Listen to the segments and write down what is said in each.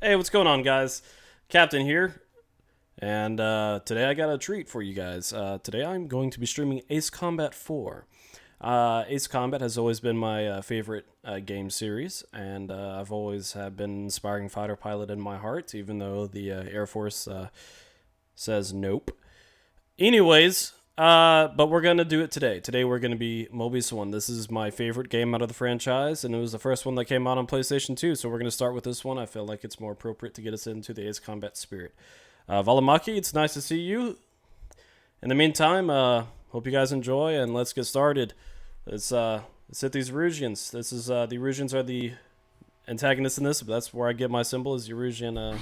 Hey, what's going on, guys? Captain here, and today I got a treat for you guys. Today I'm going to be streaming Ace Combat 4. Ace Combat has always been my favorite game series, and I've always have been an inspiring fighter pilot in my heart, even though the Air Force says nope. Anyways, but we're gonna do it today. Today we're gonna be Mobius 1. This is my favorite game out of the franchise, and it was the first one that came out on PlayStation 2, so we're gonna start with this one. I feel like it's more appropriate to get us into the Ace Combat spirit. Valimaki, it's nice to see you. In the meantime, hope you guys enjoy, and let's get started. Let's hit these Erusians. This is the Erusians are the antagonists in this, but that's where I get my symbol is Erusian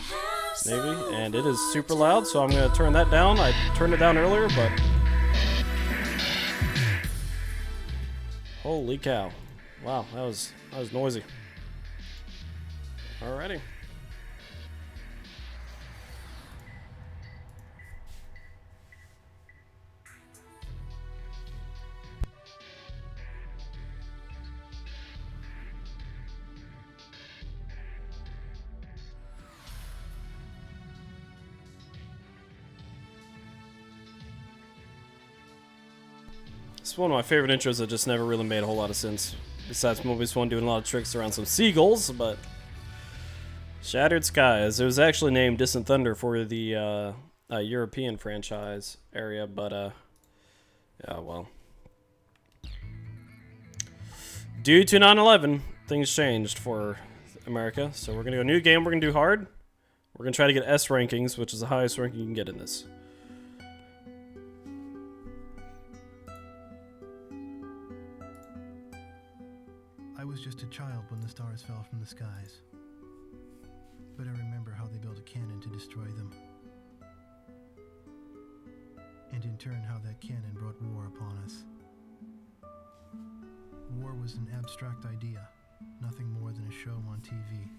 Navy, and it is super loud, so I'm gonna turn that down. I turned it down earlier, but holy cow! Wow, that was noisy. Alrighty. It's one of my favorite intros that just never really made a whole lot of sense. Besides Mobius 1 doing a lot of tricks around some seagulls, but Shattered Skies. It was actually named Distant Thunder for the European franchise area, but yeah, well. Due to 9/11, things changed for America, so we're gonna go new game. We're gonna do hard. We're gonna try to get S rankings, which is the highest ranking you can get in this. I was just a child when the stars fell from the skies. But I remember how they built a cannon to destroy them. And in turn how that cannon brought war upon us. War was an abstract idea, nothing more than a show on TV.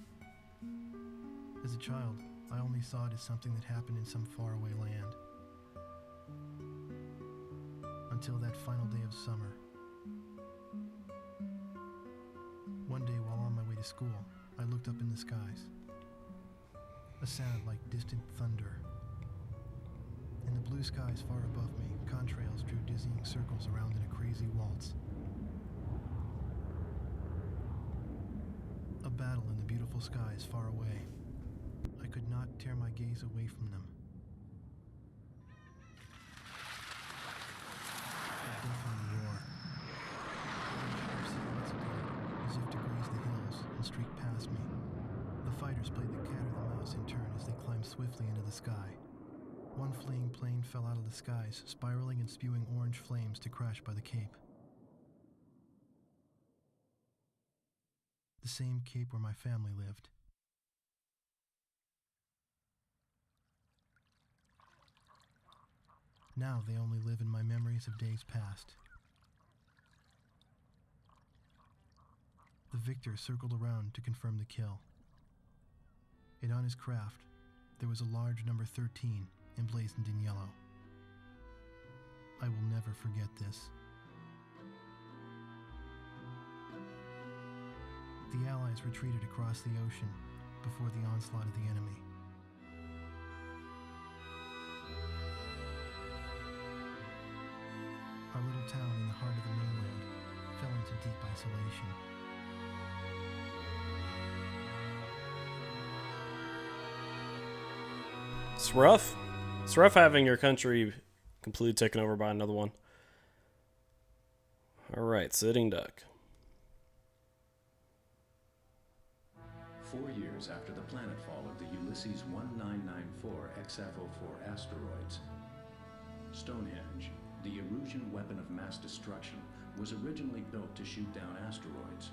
As a child, I only saw it as something that happened in some faraway land. Until that final day of summer. One day while on my way to school, I looked up in the skies. A sound like distant thunder. In the blue skies far above me, contrails drew dizzying circles around in a crazy waltz. A battle in the beautiful skies far away. I could not tear my gaze away from them. A deafening roar. Silhouettes appeared, as if to graze the hills and streak past me. The fighters played the cat or the mouse in turn as they climbed swiftly into the sky. One fleeing plane fell out of the skies, spiraling and spewing orange flames to crash by the Cape. The same Cape where my family lived. Now they only live in my memories of days past. The victor circled around to confirm the kill. And on his craft, there was a large number 13 emblazoned in yellow. I will never forget this. The Allies retreated across the ocean before the onslaught of the enemy. Our little town in the heart of the mainland fell into deep isolation. It's rough. It's rough having your country completely taken over by another one. Alright, Sitting Duck. 4 years after the planetfall of the Ulysses 1994 XF-04 asteroids, Stonehenge, the Erusian weapon of mass destruction, was originally built to shoot down asteroids.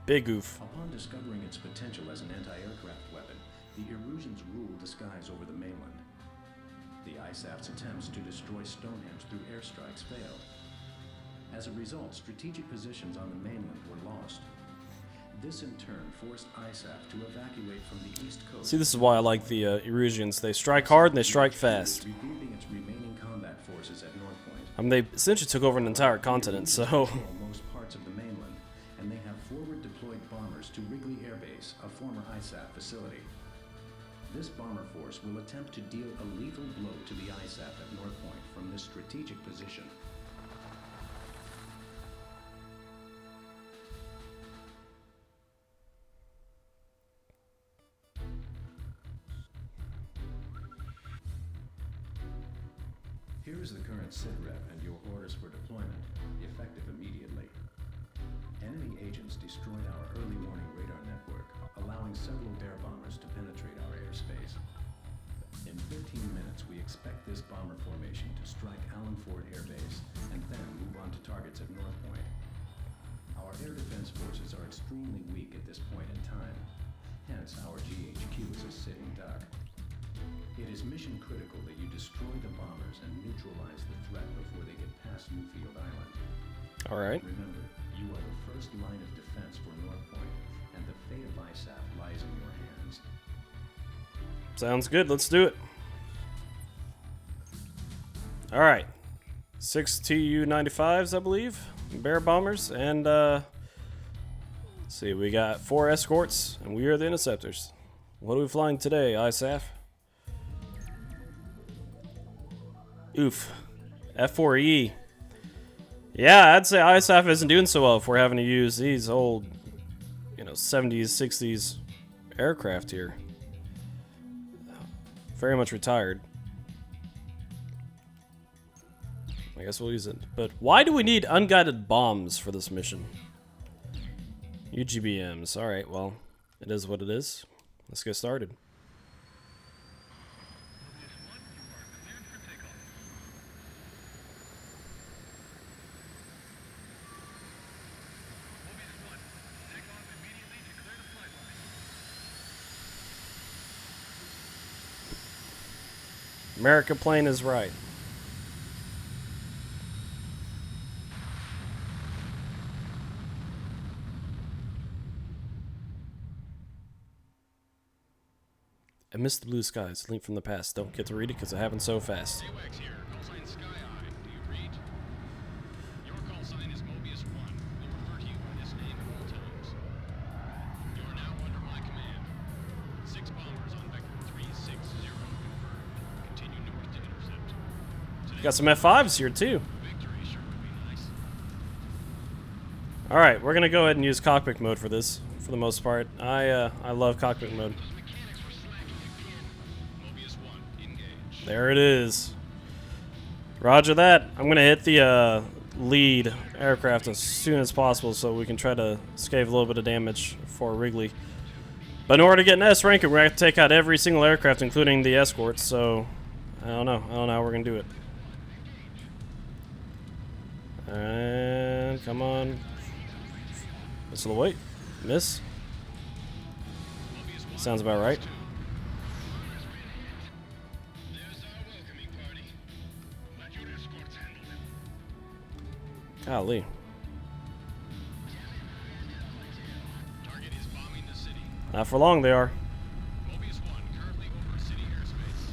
Big oof. Upon discovering its potential as an anti-aircraft weapon, the Erusians ruled the skies over the mainland. The ISAF's attempts to destroy Stonehenge through airstrikes failed. As a result, strategic positions on the mainland were lost. This in turn forced ISAF to evacuate from the east coast. See, this is why I like the Erusians. They strike hard and they strike fast. Regrouping its remaining combat forces at North Point. I mean, they essentially took over an entire continent, so Most parts of the mainland, and they have forward deployed bombers to Wrigley Air Base, a former ISAF facility. This bomber force will attempt to deal a lethal blow to the ISAF at North Point from this strategic position. Here is the current SITREP and your orders for deployment, effective immediately. Enemy agents destroyed our early warning radar network, allowing several bear bombers to penetrate our airspace. In 15 minutes, we expect this bomber formation to strike Allen Ford Air Base and then move on to targets at North Point. Our air defense forces are extremely weak at this point in time, hence our GHQ is a sitting duck. It is mission critical that you destroy the bombers and neutralize the threat before they get past Newfield Island. All right. Remember, you are the first line of defense for North Point, and the fate of ISAF lies in your hands. Sounds good. Let's do it. All right. 6 Tu-95s, I believe. Bear bombers. And, let's see. We got 4 escorts, and we are the interceptors. What are we flying today, ISAF? Oof. F4E. Yeah, I'd say ISAF isn't doing so well if we're having to use these old, 70s, 60s aircraft here. Very much retired. I guess we'll use it. But why do we need unguided bombs for this mission? UGBMs. Alright, well, it is what it is. Let's get started. America plane is right. I missed the blue skies. Link from the past. Don't get to read it because it happened so fast. AWACS here. Call sign Sky Eye. Do you read? Your call sign is Mobius 1. We'll refer to you by this name at all times. You are now under my command. 6 bombers on vector 360 confirmed. Continue north to intercept. Got some F5s here too. Victory sure would be nice. Alright, we're gonna go ahead and use cockpit mode for this, for the most part. I love cockpit mode. Those mechanics were slacking again. Mobius 1, engage. There it is. Roger that. I'm gonna hit the lead aircraft as soon as possible so we can try to escape a little bit of damage for Wrigley. But in order to get an S ranking, we're gonna have to take out every single aircraft, including the escorts. So I don't know how we're gonna do it. And come on, missile away, miss. Sounds about right. There's our welcoming party. Let your escorts handle them. Golly. Target is bombing the city. Not for long, they are. Mobius 1, currently over city airspace.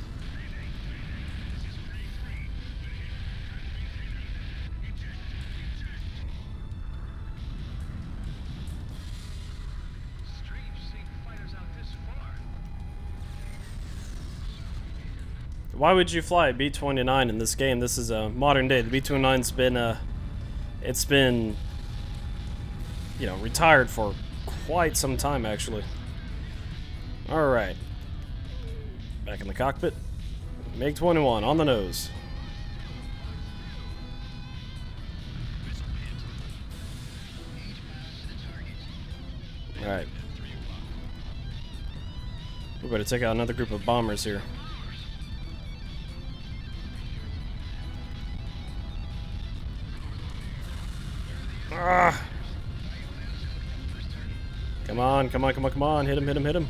Strange seeing fighters out this far. Why would you fly a B-29 in this game? This is a modern day. The B-29's been, it's been, retired for quite some time, actually. Alright. Back in the cockpit. MiG-21 on the nose. Alright. We better take out another group of bombers here. Ah! Come on, come on, come on, come on. Hit him, hit him, hit him.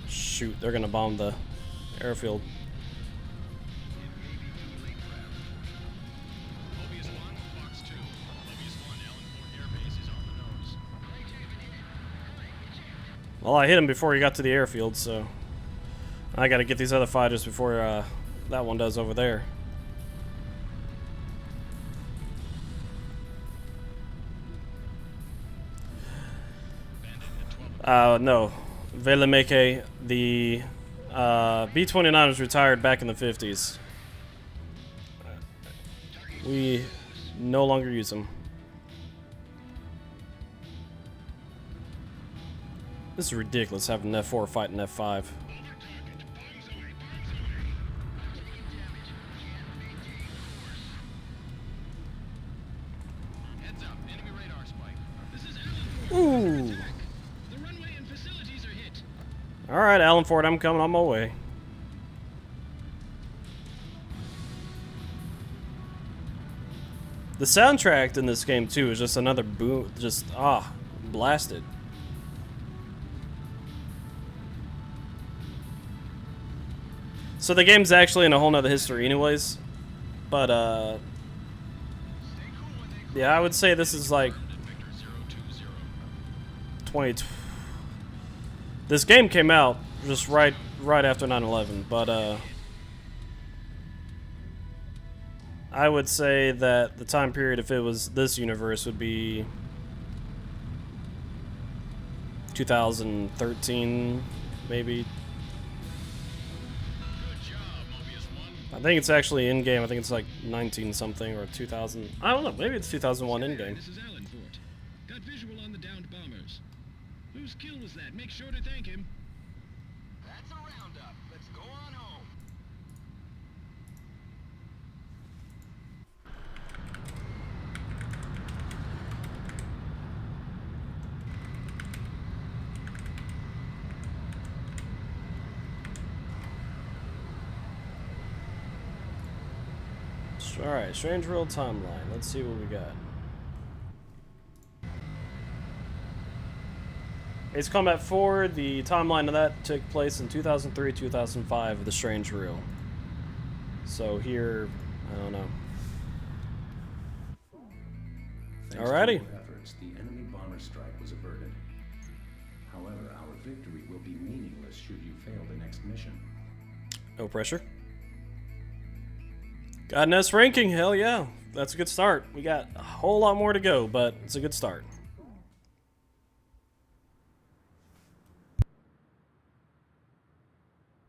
Shoot, they're gonna bomb the airfield. Mobius 1, Fox 2. Mobius 1, Allen Ford Air Base is on the nose. Well, I hit him before he got to the airfield, so I gotta get these other fighters before that one does over there. No. Velemeke, the B-29 was retired back in the 50s. We no longer use them. This is ridiculous having an F4 fight an F5. Heads up, enemy radar spike. This is Alan. Ooh. The runway and facilities are hit. Alright, Alan Ford, I'm coming on my way. The soundtrack in this game, too, is just another boom. Just, blasted. So the game's actually in a whole nother history anyways. But, yeah, I would say this is like 20... This game came out just right after 9/11, but, I would say that the time period, if it was this universe, would be 2013, maybe. Good job, Mobius 1. I think it's actually in game. I think it's like 19 something or 2000. I don't know. Maybe it's 2001 in game. This is Alan Fort. Got visual on the downed bombers. Whose kill was that? Make sure to thank him. That's a roundup. Let's go on home. Alright, Strange World Timeline. Let's see what we got. Ace Combat 4, the timeline of that took place in 2003-2005 of the Strange Reel. So here, I don't know. Thanks Alrighty. to your efforts, the enemy bomber strike was averted. However, our victory will be meaningless should you fail the next mission. No pressure. Got an S ranking, hell yeah. That's a good start. We got a whole lot more to go, but it's a good start.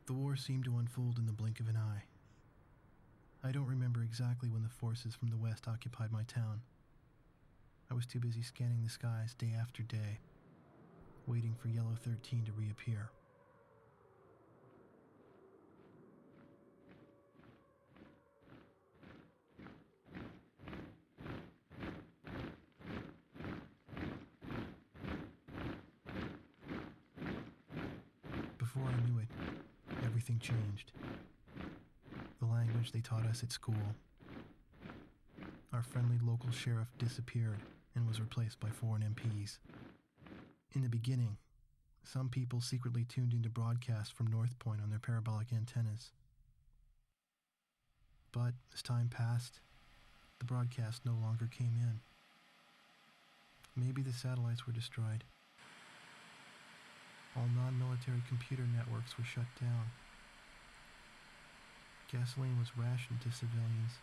The war seemed to unfold in the blink of an eye. I don't remember exactly when the forces from the west occupied my town. I was too busy scanning the skies day after day, waiting for Yellow 13 to reappear. Before I knew it, everything changed. The language they taught us at school. Our friendly local sheriff disappeared and was replaced by foreign MPs. In the beginning, some people secretly tuned into broadcasts from North Point on their parabolic antennas. But as time passed, the broadcast no longer came in. Maybe the satellites were destroyed. All non-military computer networks were shut down. Gasoline was rationed to civilians.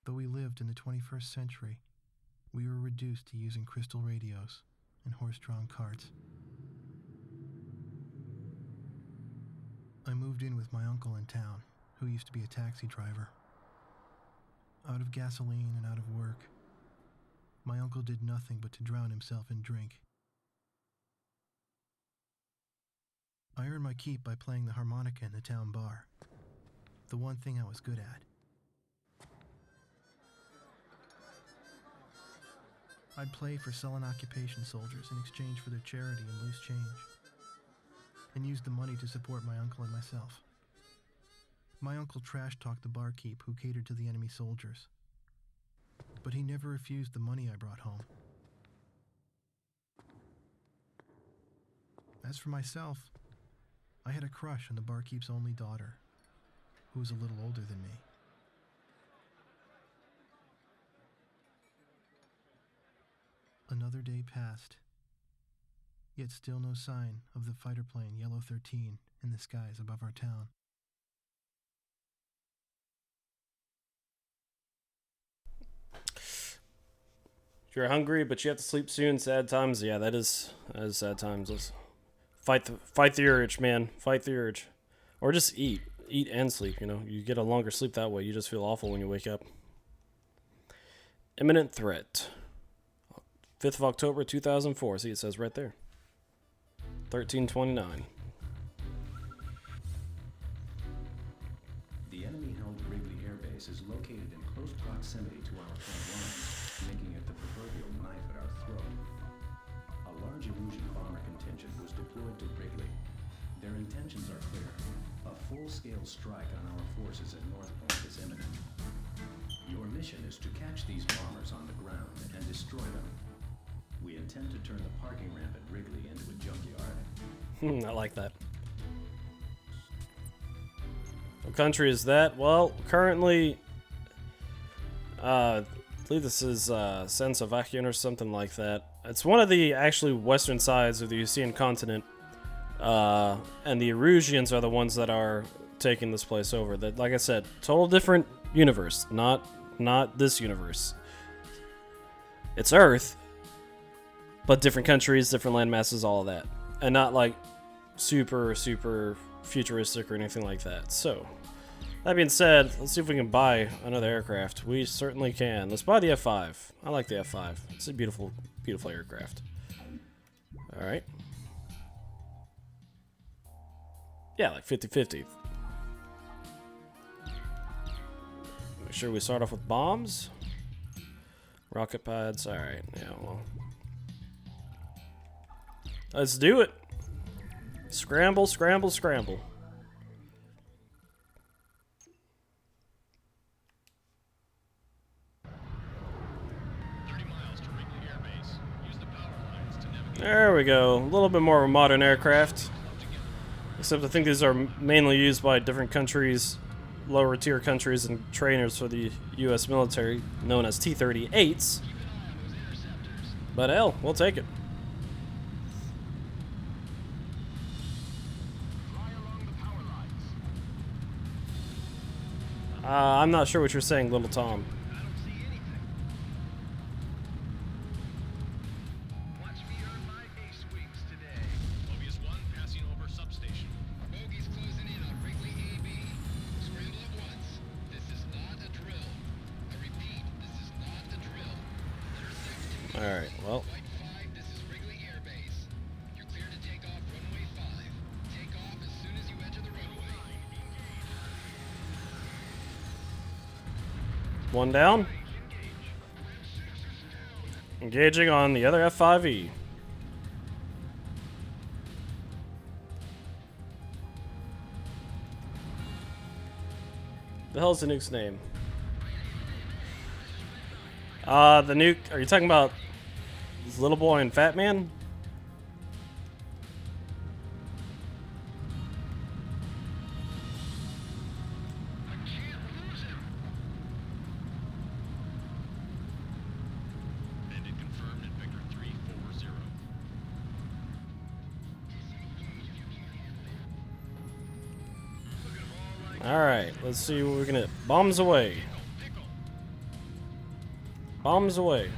Though we lived in the 21st century, we were reduced to using crystal radios and horse-drawn carts. I moved in with my uncle in town, who used to be a taxi driver. Out of gasoline and out of work, my uncle did nothing but to drown himself in drink. I earned my keep by playing the harmonica in the town bar, the one thing I was good at. I'd play for sullen occupation soldiers in exchange for their charity and loose change, and used the money to support my uncle and myself. My uncle trash-talked the barkeep who catered to the enemy soldiers, but he never refused the money I brought home. As for myself, I had a crush on the barkeep's only daughter, who was a little older than me. Another day passed, Yet still no sign of the fighter plane Yellow 13 in the skies above our town. If you're hungry, but you have to sleep soon, sad times. Yeah, that is sad times. Fight the urge, man. Fight the urge. Or just eat. Eat and sleep, you know. You get a longer sleep that way. You just feel awful when you wake up. Imminent threat. 5th of October, 2004. See, it says right there. 1329. The enemy-held Wrigley Air Base is located in close proximity to our front lines, making it the proverbial knife at our throat. A large Erusian bomber contingent was deployed to Wrigley. Their intentions are clear. A full-scale strike on our forces at North Point is imminent. Your mission is to catch these bombers on the ground and destroy them. We intend to turn the parking ramp at Wrigley into a junkyard. I like that. What country is that? Well, currently, I believe this is San Slovakian or something like that. It's one of the actually western sides of the European continent, and the Erusians are the ones that are taking this place over. That, like I said, total different universe, not this universe. It's Earth, but different countries, different land masses, all of that, and not like super futuristic or anything like that. So, that being said, let's see if we can buy another aircraft. We certainly can. Let's buy the F5. I like the F5. It's a beautiful aircraft. All right. Yeah, like 50-50. Make sure we start off with bombs. Rocket pads. All right. Yeah, well. Let's do it. Scramble, scramble, scramble. There we go. A little bit more of a modern aircraft. Except I think these are mainly used by different countries, lower tier countries, and trainers for the U.S. military, known as T-38s. But hell, we'll take it. I'm not sure what you're saying, little Tom. I don't see anything. Watch me earn my ace wings today. Mobius 1 passing over substation. Bogey's closing in on Wrigley AB. Scramble at once. This is not a drill. I repeat, this is not a drill. Intercept 2 Alright, well. Flight 5, this is Wrigley Air Base. You're clear to take off runway 5. Take off as soon as you enter the runway. One down. Engaging on the other F5E. The hell's the nuke's name? The nuke. Are you talking about this little boy and Fat Man? Bandit confirmed at Vector 340. Alright, let's see what we can hit. Bombs away. Bombs away.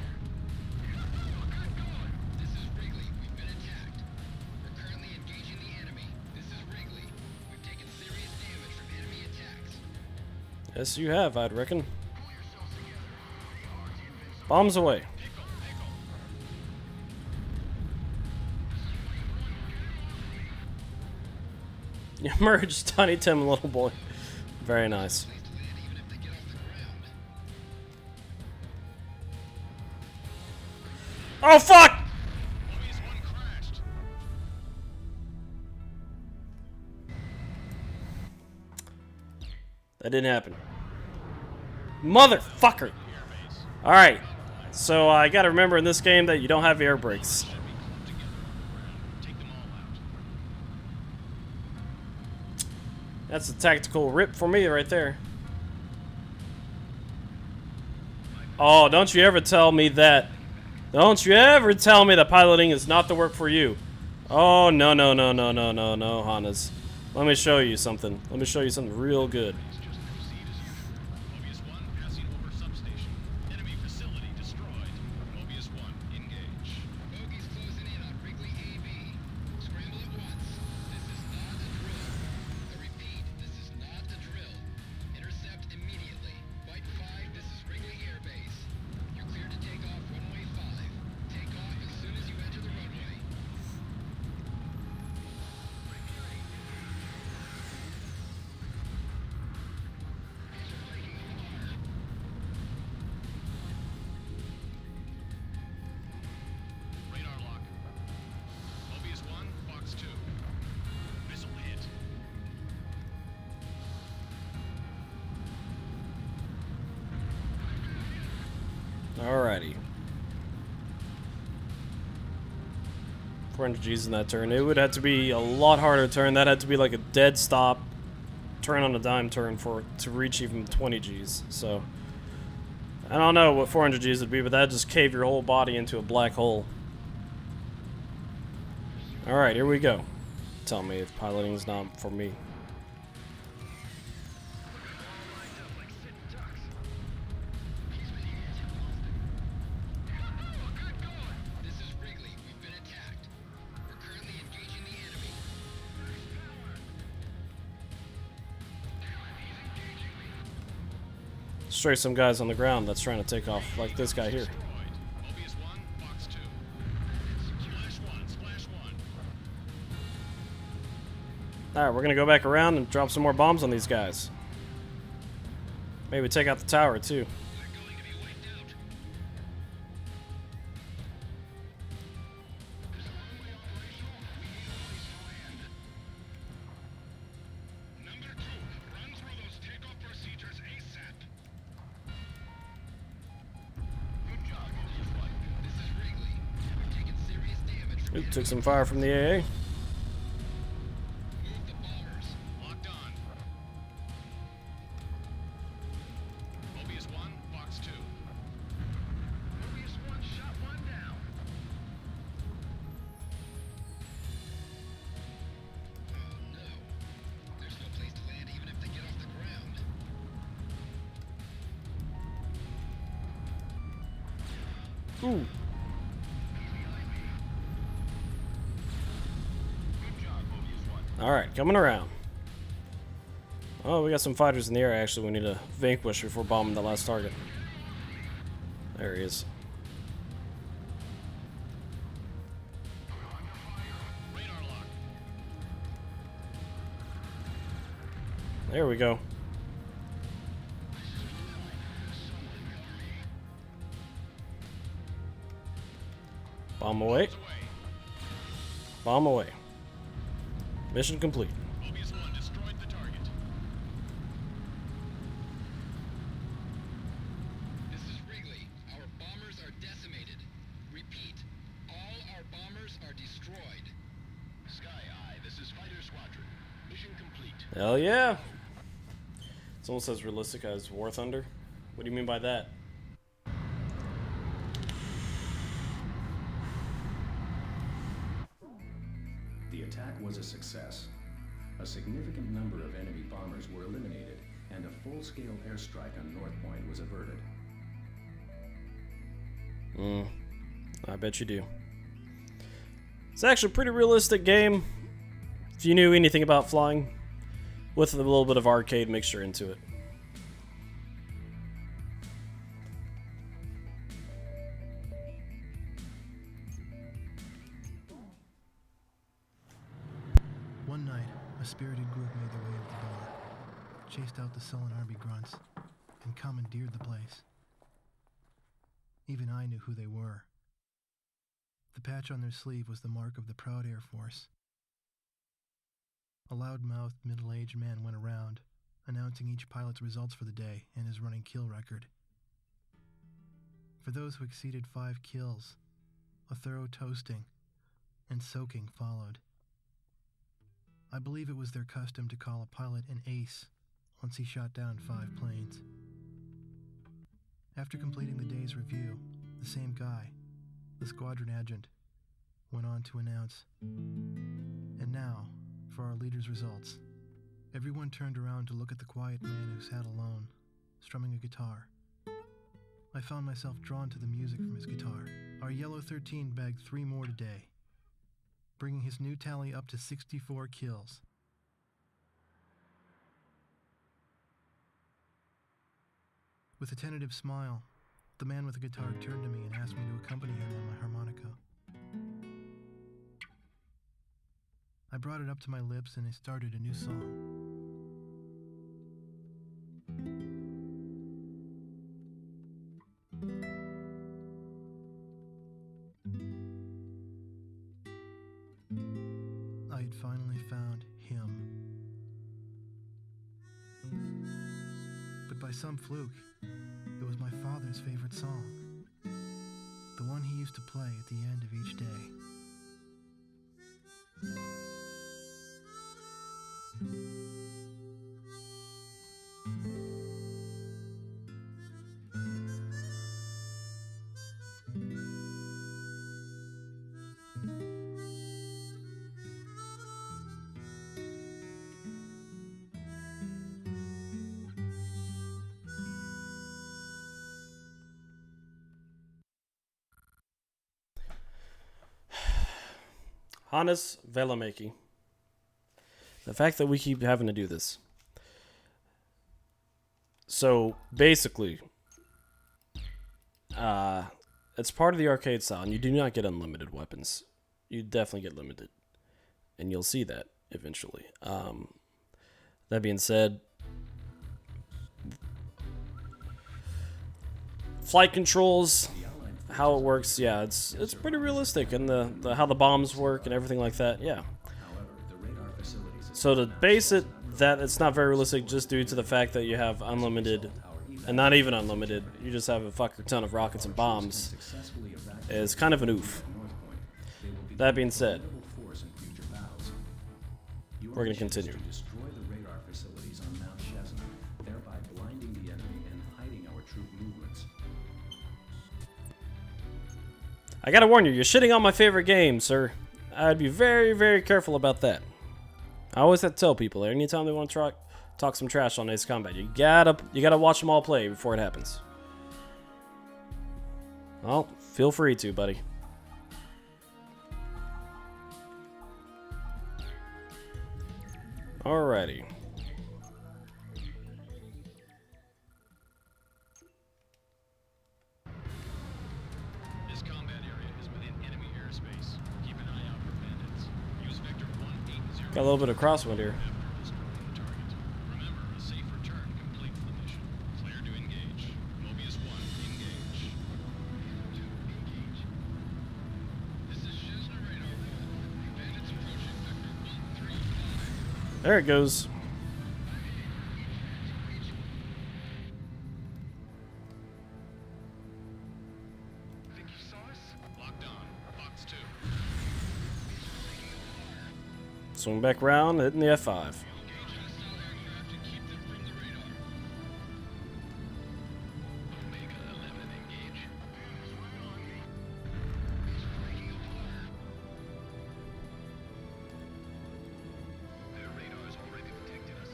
This is Wrigley. We've been attacked. We're currently engaging the enemy. This is Wrigley. We've taken serious damage from enemy attacks. Yes, you have, I'd reckon. Bombs away. You emerged, Tiny Tim, and little boy. Very nice. Place to land even if they get off the ground. Oh, fuck! Mobius 1 crashed. That didn't happen. Motherfucker! Alright, so I gotta remember in this game that you don't have air brakes. Take them all out. That's a tactical rip for me right there. Oh, don't you ever tell me that. Don't you ever tell me that piloting is not the work for you. Oh, no, no, no, no, no, no, no, Hannes. Let me show you something. Let me show you something real good. Just proceed as usual. Mobius 1 passing over substation. Enemy facility destroyed. Mobius 1, engage. Bogies closing in on Wrigley AB. Scramble at once. This is not a drill. I repeat, this is not a drill. Intercept immediately. Flight 5, this is Wrigley Air Base. You're cleared to take off runway 5. Take off as soon as you enter the runway. Radar lock. Mobius 1, Fox 2. Missile hit. Alrighty. 400 G's in that turn. It would have to be a lot harder turn. That had to be like a dead stop, turn on a dime turn for to reach even 20 G's. So I don't know what 400 G's would be, but that'd just cave your whole body into a black hole. Alright, here we go. Tell me if piloting is not for me. This is Wrigley. We've been attacked. We're currently engaging the enemy. Straight some guys on the ground that's trying to take off, like this guy here. Destroyed. Mobius 1, Fox 2. Splash 1, Splash 1. Alright, we're gonna go back around and drop some more bombs on these guys. Maybe take out the tower too. We're going to be wiped out. Number 2, run through those takeoff procedures ASAP. Good job, Mobius 1. This is Wrigley. We've taken serious damage from Oop, took some fire from the AA. Move the bombers. Locked on. Mobius 1, Fox 2. Mobius 1 shot 1 down. Oh no. There's no place to land even if they get off the ground. Ooh. Good job, Mobius 1. Alright, coming around. Oh, we got some fighters in the air actually we need to vanquish before bombing the last target. There he is. Radar lock. There we go. Bomb away. Away. Bomb away. Mission complete. Mobius 1 destroyed the target. This is Wrigley. Our bombers are decimated. Repeat, all our bombers are destroyed. Sky Eye, this is Fighter Squadron. Mission complete. Hell yeah. It's almost as realistic as War Thunder. What do you mean by that? The attack was a success. A significant number of enemy bombers were eliminated, and a full-scale airstrike on North Point was averted. I bet you do. It's actually a pretty realistic game if you knew anything about flying, with a little bit of arcade mixture into it. One night, a spirited group made their way to the bar, chased out the sullen army grunts, and commandeered the place. Even I knew who they were. The patch on their sleeve was the mark of the proud Air Force. A loud-mouthed, middle-aged man went around, announcing each pilot's results for the day and his running kill record. For those who exceeded 5 kills, a thorough toasting and soaking followed. I believe it was their custom to call a pilot an ace once he shot down 5 planes. After completing the day's review, the same guy, the squadron adjutant, went on to announce, "And now, for our leader's results." Everyone turned around to look at the quiet man who sat alone, strumming a guitar. I found myself drawn to the music from his guitar. Our Yellow 13 bagged 3 more today, bringing his new tally up to 64 kills. With a tentative smile, the man with the guitar turned to me and asked me to accompany him on my harmonica. I brought it up to my lips and I started a new song. I had finally found him. But by some fluke, it was my father's favorite song. The one he used to play at the end of each day. Hannes Velamaki. The fact that we keep having to do this. So basically, it's part of the arcade style, and you do not get unlimited weapons. You definitely get limited, and you'll see that eventually. That being said, flight controls, how it works, yeah, it's pretty realistic, and the how the bombs work and everything like that, yeah. So to base it that it's not very realistic just due to the fact that you have unlimited, and not even unlimited, you just have a fucker ton of rockets and bombs, is kind of an oof. That being said, we're going to continue. I gotta warn you, you're shitting on my favorite game, sir. I'd be very, very careful about that. I always have to tell people, anytime they want to talk some trash on Ace Combat, you gotta watch them all play before it happens. Well, feel free to, buddy. Alrighty. This combat area is within enemy airspace. Keep an eye out for bandits. Use Vector 180. Got a little bit of crosswind here. Remember, a safe return completes the mission. Clear to engage. Mobius 1, engage. This is Chesna Radar 1. Bandits approaching Vector 135. There it goes. Think you saw us? Locked on. Box 2. Swing back around, hitting the F5. Engage hostile aircraft and keep them from the radar. Omega 11, engage. Their radars already detected us.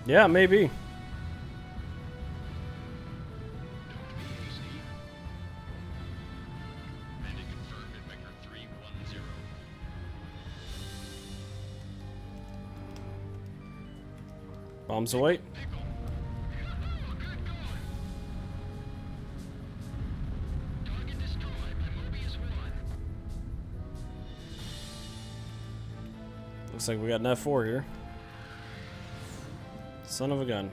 Yeah, maybe. Don't be hasty. Landing confirmed at Vector 310. Bombs away. Pickle. Good going. Target destroyed by Mobius 1. Looks like we got an F4 here. Son of a gun.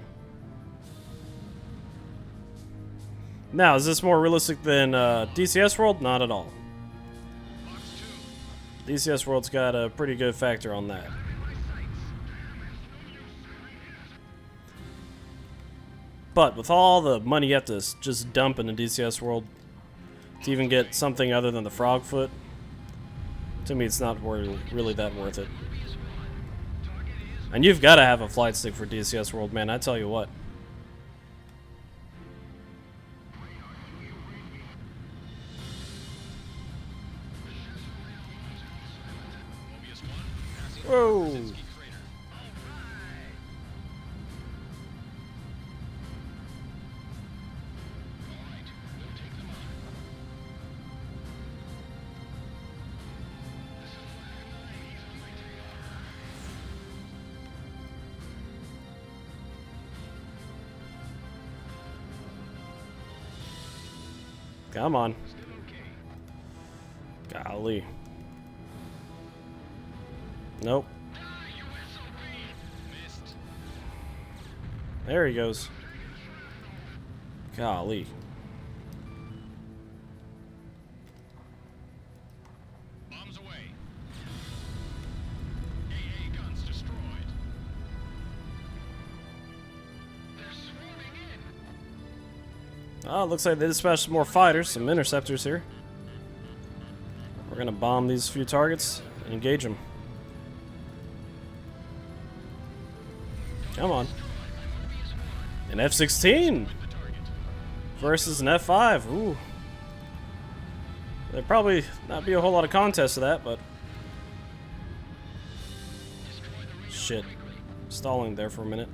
Now, is this more realistic than DCS World? Not at all. Box 2. DCS World's got a pretty good factor on that. But with all the money you have to just dump into DCS World to even get something other than the frog foot, to me it's not really that worth it. And you've got to have a flight stick for DCS World, man, I tell you what. Whoa. Krasinski crater. All right, we'll take them on. Come on. Still okay. Golly. Nope. Die, you SOB! Missed. There he goes. Golly. Bombs away. AA guns destroyed. They're swarming in. Oh, looks like they dispatched some more fighters, some interceptors here. We're gonna bomb these few targets and engage them. Come on. An F-16 versus an F-5. Ooh. There'd probably not be a whole lot of contest to that, but... Shit. Stalling there for a minute.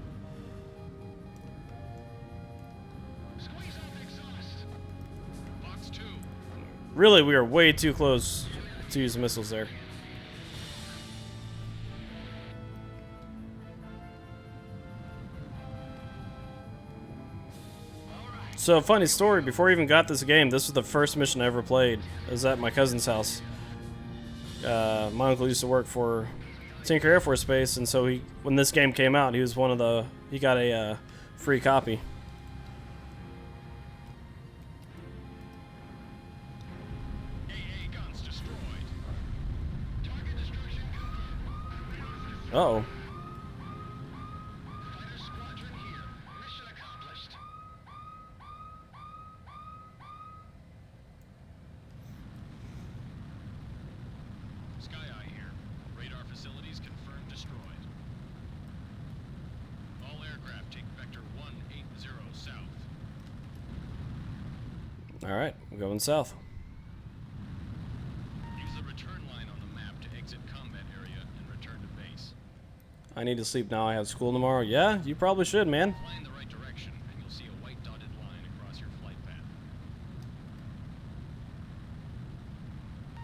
Squeeze off exhaust. Box 2. Really, we are way too close to use missiles there. So, funny story, before I even got this game, this was the first mission I ever played. It was at my cousin's house. My uncle used to work for Tinker Air Force Base, and so when this game came out, he was one of the... He got a free copy. AA guns destroyed. Target destruction confirmed. Uh-oh. Fighter squadron here. Mission accomplished. Sky Eye here. Radar facilities confirmed destroyed. All aircraft take vector 180 south. Alright, I'm going south. Use the return line on the map to exit combat area and return to base. I need to sleep now, I have school tomorrow. Yeah, you probably should, man. Fly in the right direction and you'll see a white dotted line across your flight path.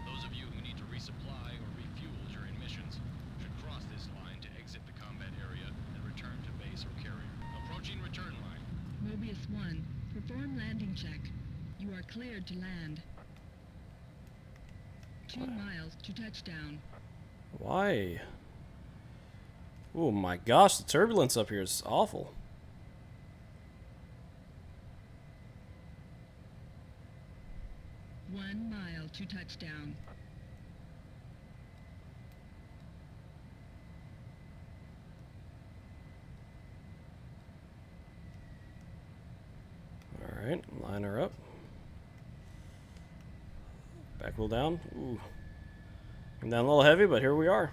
Those of you who need to resupply or refuel during missions should cross this line to exit the combat area and return to base or carrier. Approaching return line. Mobius 1, perform landing check. You are cleared to land. 2 miles to touchdown. Why? Oh my gosh, the turbulence up here is awful. One mile to touchdown. Alright, line her up. Back wheel down. Ooh. Came down a little heavy, but here we are.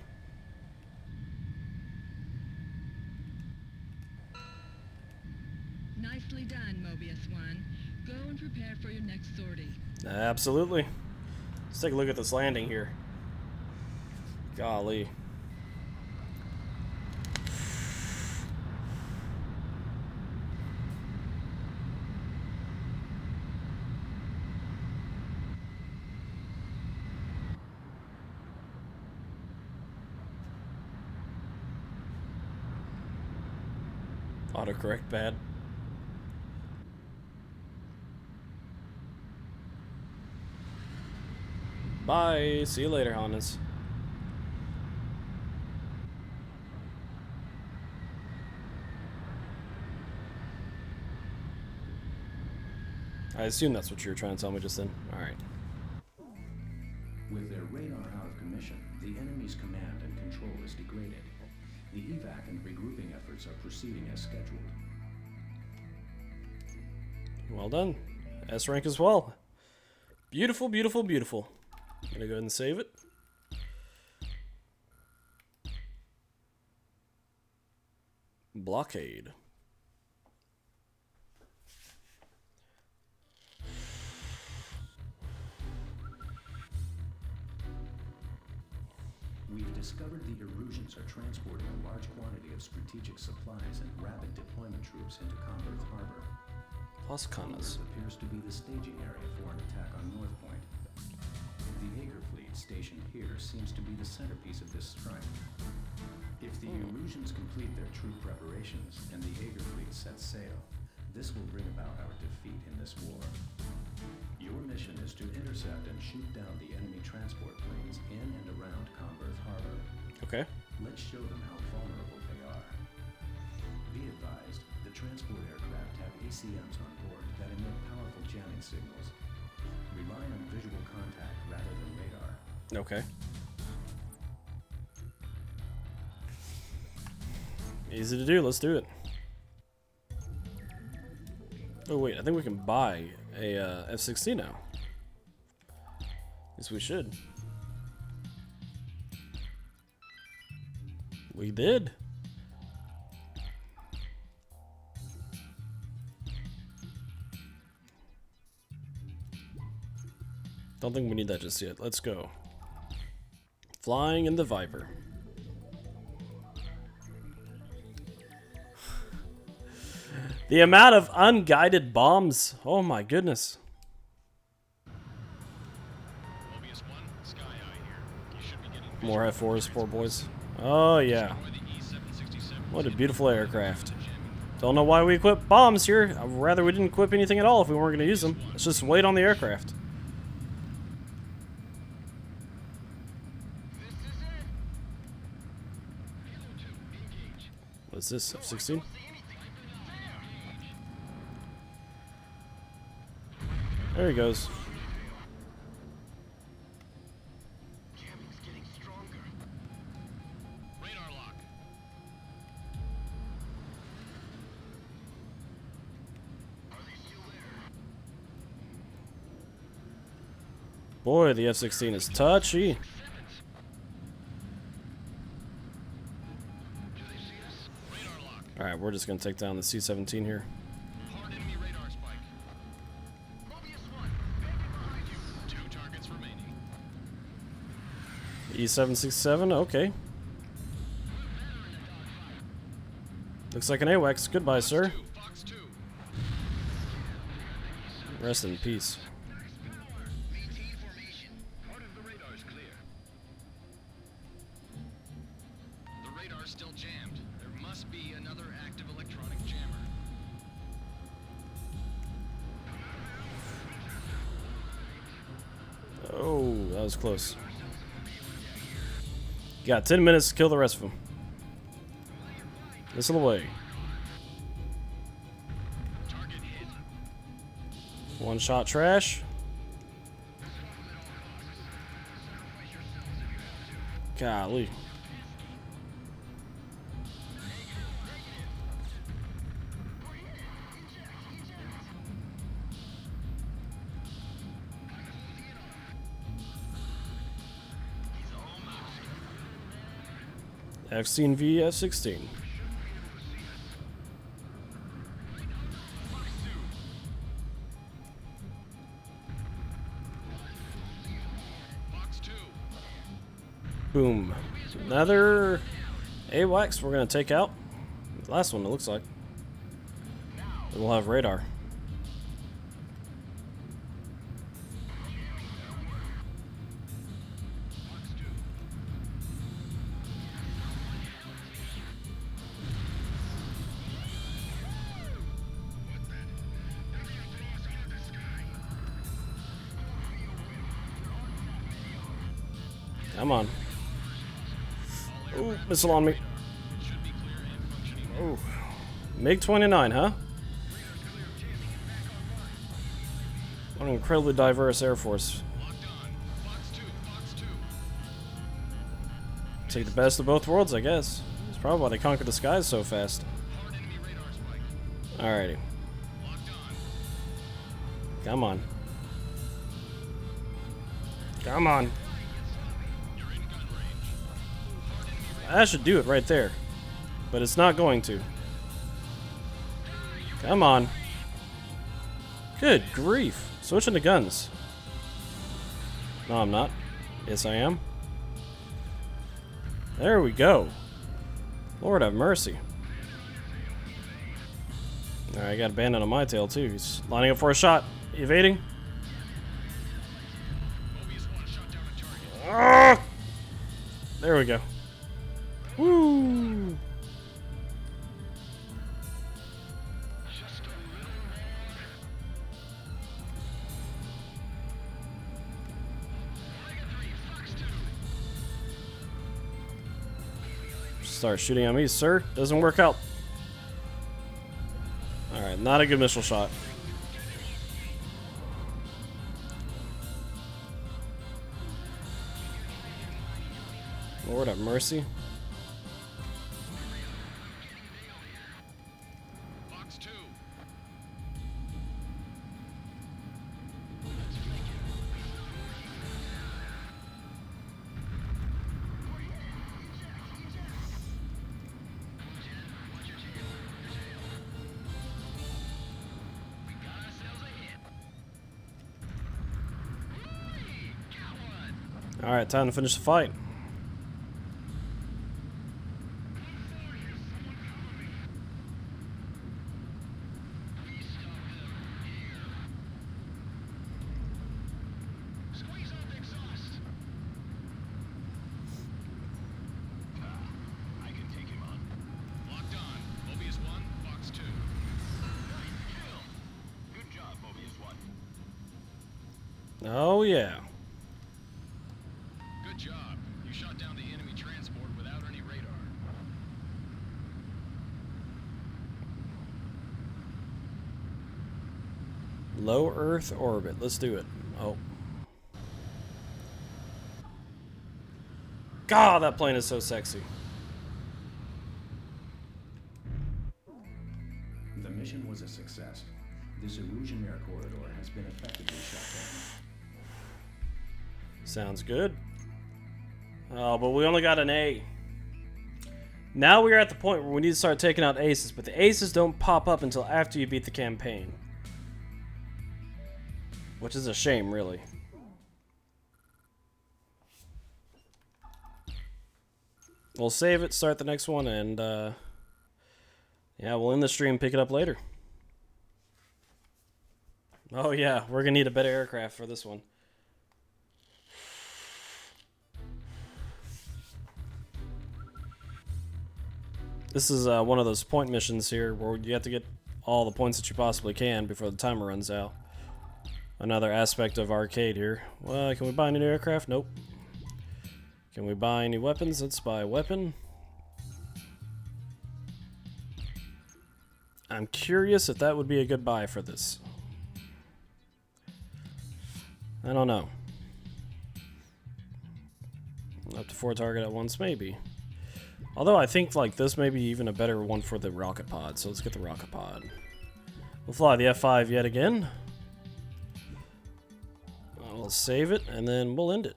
Nicely done, Mobius 1. Go and prepare for your next sortie. Absolutely. Let's take a look at this landing here. Golly. Autocorrect bad. Bye. See you later, Hondas. I assume that's what you were trying to tell me just then. Alright. With their radar out of commission, the enemy's command and control is degraded. The evac and regrouping efforts are proceeding as scheduled. Well done. S rank as well. Beautiful, beautiful, beautiful. I'm gonna go ahead and save it. Blockade. We You've discovered the Erusians are transporting a large quantity of strategic supplies and rapid deployment troops into Converth Harbor. Las Canas. Converth appears to be the staging area for an attack on North Point. The Aegir fleet stationed here seems to be the centerpiece of this strike. If the Erusians complete their troop preparations and the Aegir fleet sets sail, this will bring about our defeat in this war. Your mission is to intercept and shoot down the enemy transport planes in and around Converth Harbor. Okay. Let's show them how vulnerable they are. Be advised, the transport aircraft have ACMs on board that emit powerful jamming signals. Rely on visual contact rather than radar. Okay. Easy to do. Let's do it. Oh wait, I think we can buy a F-16 now. Yes, we should. We did. Don't think we need that just yet. Let's go. Flying in the Viper. The amount of unguided bombs. Oh my goodness. Mobius 1, Sky Eye here. You should be getting More F4s, poor boys. Oh yeah. by the E-767. What a beautiful aircraft. Don't know why we equip bombs here. I'd rather we didn't equip anything at all if we weren't going to use them. Let's just wait on the aircraft. What is this? F-16? There he goes. Radar lock. Boy, the F-16 is touchy. Do they see us? Radar lock. Alright, we're just going to take down the C-17 here. Hard enemy radar spike. Mobius 1, baby behind you. 2 targets remaining. E-767, okay. Looks like an AWACS. Goodbye, sir. Fox 2. Rest in peace. Maintain formation. Part of the radar is clear. The radar's still jammed. There must be another active electronic jammer. Oh, that was close. You got 10 minutes to kill the rest of them. Missile away. Target hit. One shot trash. Golly. F-16 v F-16. Fox 2. Boom. Another AWACS we're going to take out. The last one, it looks like. Then we'll have radar. Come on. Ooh, missile on me. Ooh. MiG-29, huh? What an incredibly diverse Air Force. Take the best of both worlds, I guess. That's probably why they conquered the skies so fast. Alrighty. Come on. Come on. That should do it right there. But it's not going to. Come on. Good grief. Switching to guns. No, I'm not. Yes, I am. There we go. Lord have mercy. Alright, I got a bandit on my tail too. He's lining up for a shot. Evading. Mobius 1 shot down a target. Ah! There we go. Woo! Start shooting at me, sir. Doesn't work out. Alright, not a good missile shot. Lord have mercy. Box 2. Alright, time to finish the fight. Squeeze off exhaust. I can take him on. Locked on. Mobius 1, Box 2. Nice kill. Good job, Mobius 1. Oh, yeah. Good job. You shot down the enemy transport without any radar. Low Earth orbit. Let's do it. Oh. God, that plane is so sexy. The mission was a success. This illusion air corridor has been effectively shut down. Sounds good. Oh, but we only got an A. Now we're at the point where we need to start taking out aces, but the aces don't pop up until after you beat the campaign. Which is a shame, really. We'll save it, start the next one, and yeah, we'll end the stream, pick it up later. Oh yeah, we're gonna need a better aircraft for this one. This is one of those point missions here where you have to get all the points that you possibly can before the timer runs out. Another aspect of arcade here. Well, can we buy any new aircraft? Nope. Can we buy any weapons? Let's buy a weapon. I'm curious if that would be a good buy for this. I don't know. Up to 4 target at once, maybe. Although I think like this may be even a better one for the rocket pod, so let's get the rocket pod. We'll fly the F5 yet again. We'll save it and then we'll end it.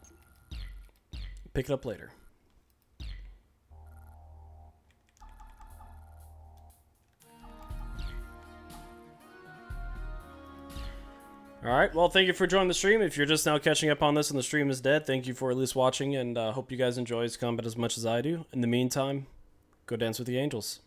Pick it up later. Alright, well, thank you for joining the stream. If you're just now catching up on this and the stream is dead, thank you for at least watching, and hope you guys enjoy Ace Combat as much as I do. In the meantime, go dance with the angels.